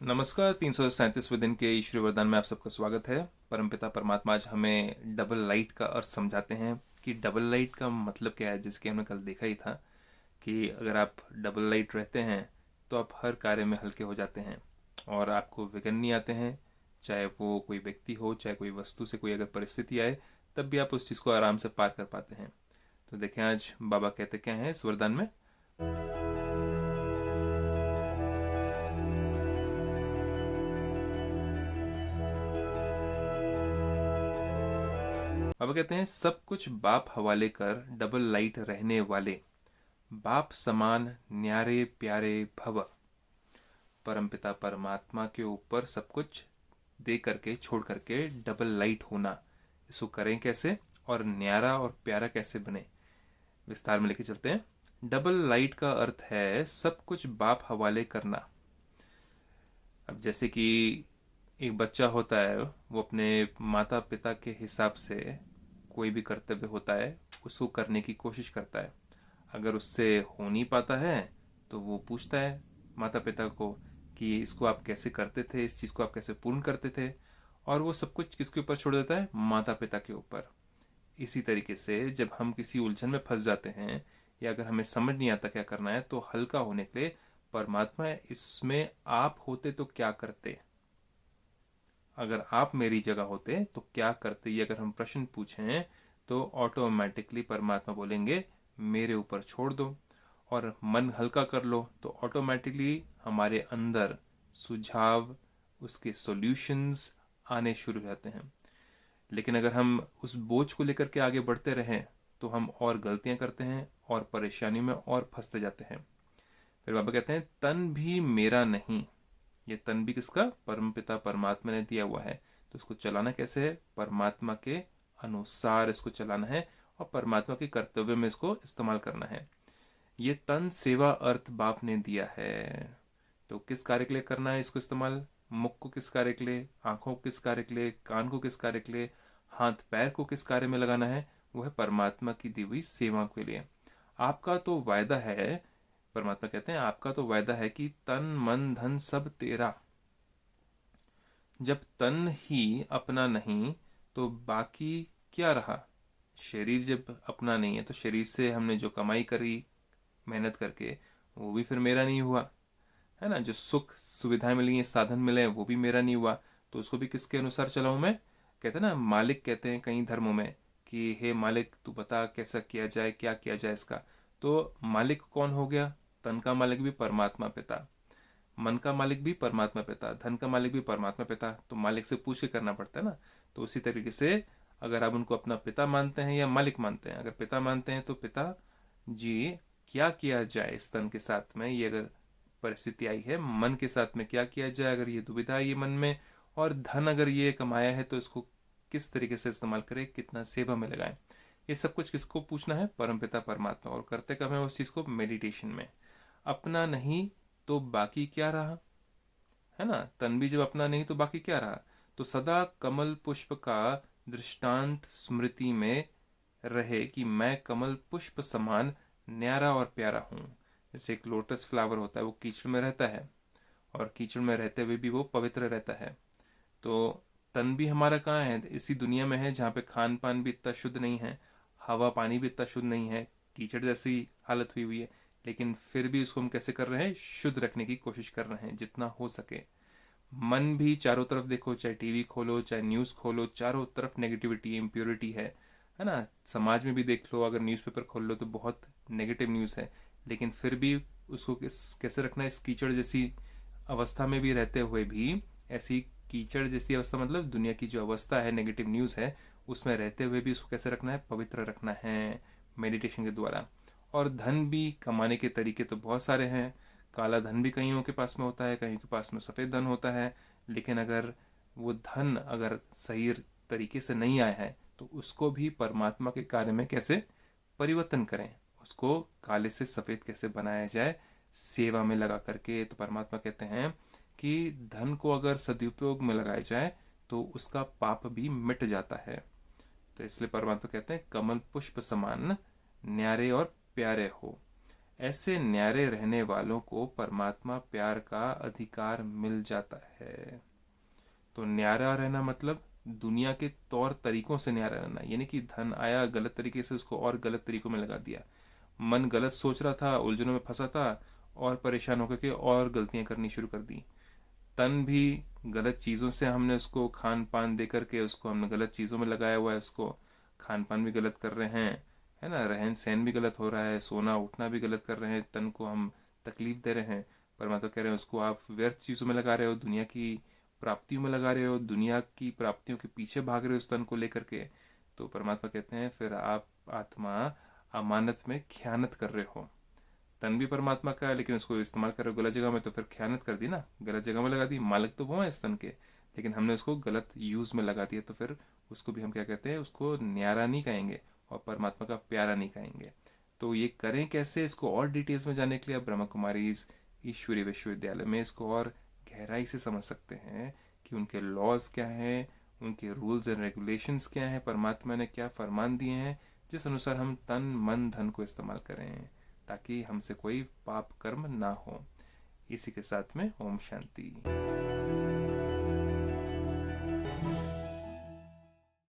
नमस्कार। 337वें दिन के ईश्वरी वरदान में आप सबका स्वागत है। परमपिता परमात्मा आज हमें डबल लाइट का अर्थ समझाते हैं कि डबल लाइट का मतलब क्या है। जिसके हमने कल देखा ही था कि अगर आप डबल लाइट रहते हैं तो आप हर कार्य में हल्के हो जाते हैं और आपको विघ्न नहीं आते हैं। चाहे वो कोई व्यक्ति हो, चाहे कोई वस्तु से कोई अगर परिस्थिति आए, तब भी आप उस चीज़ को आराम से पार कर पाते हैं। तो देखें आज बाबा कहते क्या हैं इस वरदान में। बाबा कहते हैं सब कुछ बाप हवाले कर डबल लाइट रहने वाले, बाप समान न्यारे प्यारे भव। परमपिता परमात्मा के ऊपर सब कुछ दे करके छोड़ करके डबल लाइट होना, इसको करें कैसे और न्यारा और प्यारा कैसे बने, विस्तार में लेके चलते हैं। डबल लाइट का अर्थ है सब कुछ बाप हवाले करना। अब जैसे कि एक बच्चा होता है, वो अपने माता पिता के हिसाब से कोई भी कर्तव्य होता है उसको करने की कोशिश करता है। अगर उससे हो नहीं पाता है तो वो पूछता है माता पिता को कि इसको आप कैसे करते थे, इस चीज़ को आप कैसे पूर्ण करते थे, और वो सब कुछ किसके ऊपर छोड़ देता है, माता पिता के ऊपर। इसी तरीके से जब हम किसी उलझन में फंस जाते हैं या अगर हमें समझ नहीं आता क्या करना है, तो हल्का होने के लिए परमात्मा इसमें आप होते तो क्या करते, अगर आप मेरी जगह होते तो क्या करते, ये अगर हम प्रश्न पूछें तो ऑटोमेटिकली परमात्मा बोलेंगे मेरे ऊपर छोड़ दो। और मन हल्का कर लो तो ऑटोमेटिकली हमारे अंदर सुझाव, उसके सॉल्यूशंस आने शुरू हो जाते हैं। लेकिन अगर हम उस बोझ को लेकर के आगे बढ़ते रहें तो हम और गलतियां करते हैं और परेशानी में और फंसते जाते हैं। फिर बाबा कहते हैं तन भी मेरा नहीं। ये तन भी किसका, परमपिता परमात्मा ने दिया हुआ है। तो इसको चलाना कैसे है, परमात्मा के अनुसार इसको चलाना है और परमात्मा के कर्तव्य में इसको इस्तेमाल करना है। ये तन सेवा अर्थ बाप ने दिया है, तो किस कार्य के लिए करना है इसको इस्तेमाल। मुख को किस कार्य के लिए, आंखों को किस कार्य के लिए, कान को किस कार्य के लिए, हाथ पैर को किस कार्य में लगाना है, वो है परमात्मा की दी हुई सेवा के लिए। आपका तो वायदा है, परमात्मा कहते हैं आपका तो वायदा है कि तन मन धन सब तेरा। जब तन ही अपना नहीं तो बाकी क्या रहा। शरीर जब अपना नहीं है तो शरीर से हमने जो कमाई करी मेहनत करके, वो भी फिर मेरा नहीं हुआ, है ना। जो सुख सुविधाएं मिली हैं, साधन मिले हैं, वो भी मेरा नहीं हुआ। तो उसको भी किसके अनुसार चलाऊं मैं। कहते हैं ना, मालिक कहते हैं कई धर्मों में कि हे मालिक तू बता कैसा किया जाए, क्या किया जाए इसका। तो मालिक कौन हो गया, तन का मालिक भी परमात्मा पिता, मन का मालिक भी परमात्मा पिता, धन का मालिक भी परमात्मा पिता। तो मालिक से पूछ के करना पड़ता है ना। तो उसी तरीके से अगर आप उनको अपना पिता मानते हैं या मालिक मानते हैं, अगर पिता मानते हैं तो पिता जी क्या किया जाए इस तन के साथ में, ये अगर परिस्थिति आई है, मन के साथ में क्या किया जाए अगर ये दुविधा आई है मन में, और धन अगर ये कमाया है तो इसको किस तरीके से इस्तेमाल करें, कितना सेवा में लगाएं। ये सब कुछ किसको पूछना है, परमपिता परमात्मा। और करते कब है उस चीज़ को, मेडिटेशन में। अपना नहीं तो बाकी क्या रहा, है ना। तन भी जब अपना नहीं तो बाकी क्या रहा। तो सदा कमल पुष्प का दृष्टांत स्मृति में रहे कि मैं कमल पुष्प समान न्यारा और प्यारा हूँ। जैसे एक लोटस फ्लावर होता है, वो कीचड़ में रहता है और कीचड़ में रहते हुए भी वो पवित्र रहता है। तो तन भी हमारा कहाँ है, इसी दुनिया में है जहाँ पे खान पान भी इतना शुद्ध नहीं है, हवा पानी भी इतना शुद्ध नहीं है, कीचड़ जैसी हालत हुई हुई है। लेकिन फिर भी उसको हम कैसे कर रहे हैं, शुद्ध रखने की कोशिश कर रहे हैं जितना हो सके। मन भी चारों तरफ देखो, चाहे टीवी खोलो चाहे न्यूज़ खोलो, चारों तरफ नेगेटिविटी इम्प्योरिटी है ना। समाज में भी देख लो, अगर न्यूज़पेपर खोल लो तो बहुत नेगेटिव न्यूज़ है। लेकिन फिर भी उसको कैसे रखना है, इस कीचड़ जैसी अवस्था में भी रहते हुए भी, ऐसी कीचड़ जैसी अवस्था मतलब दुनिया की जो अवस्था है, नेगेटिव न्यूज़ है, उसमें रहते हुए भी उसको कैसे रखना है, पवित्र रखना है मेडिटेशन के द्वारा। और धन भी कमाने के तरीके तो बहुत सारे हैं। काला धन भी कईयों के पास में होता है, कईयों के पास में सफ़ेद धन होता है। लेकिन अगर वो धन अगर सही तरीके से नहीं आया है तो उसको भी परमात्मा के कार्य में कैसे परिवर्तन करें, उसको काले से सफ़ेद कैसे बनाया जाए, सेवा में लगा करके। तो परमात्मा कहते हैं कि धन को अगर सदुपयोग में लगाया जाए तो उसका पाप भी मिट जाता है। तो इसलिए परमात्मा कहते हैं कमल पुष्प समान न्यारे और प्यारे हो। ऐसे न्यारे रहने वालों को परमात्मा प्यार का अधिकार मिल जाता है। तो न्यारा रहना मतलब दुनिया के तौर तरीकों से न्यारा रहना, यानी कि धन आया गलत तरीके से उसको और गलत तरीकों में लगा दिया, मन गलत सोच रहा था, उलझनों में फंसा था और परेशान होकर के और गलतियां करनी शुरू कर दी। तन भी गलत चीज़ों से हमने उसको खान पान दे करके उसको हमने गलत चीज़ों में लगाया हुआ है, उसको खान पान भी गलत कर रहे हैं, है ना, रहन सहन भी गलत हो रहा है, सोना उठना भी गलत कर रहे हैं, तन को हम तकलीफ दे रहे हैं। परमात्मा कह रहे हैं उसको आप व्यर्थ चीज़ों में लगा रहे हो, दुनिया की प्राप्तियों में लगा रहे हो, दुनिया की प्राप्तियों के पीछे भाग रहे हो उस तन को लेकर के। तो परमात्मा कहते हैं फिर आप आत्मा अमानत में खयानत कर रहे हो। तन भी परमात्मा का है लेकिन उसको इस्तेमाल कर रहे हो गलत जगह में, तो फिर खयानत कर दी ना, गलत जगह में लगा दी। मालिक तो वो है इस तन के, लेकिन हमने उसको गलत यूज़ में लगा दिया, तो फिर उसको भी हम क्या कहते हैं, उसको न्यारा नहीं कहेंगे और परमात्मा का प्यारा नहीं कहेंगे। तो ये करें कैसे, इसको और डिटेल्स में जानने के लिए आप ब्रह्मा कुमारी ईश्वरीय विश्वविद्यालय में इसको और गहराई से समझ सकते हैं कि उनके लॉज क्या हैं, उनके रूल्स एंड रेगुलेशंस क्या हैं, परमात्मा ने क्या फरमान दिए हैं, जिस अनुसार हम तन मन धन को इस्तेमाल करें ताकि हमसे कोई पाप कर्म ना हो। इसी के साथ में ओम शांति।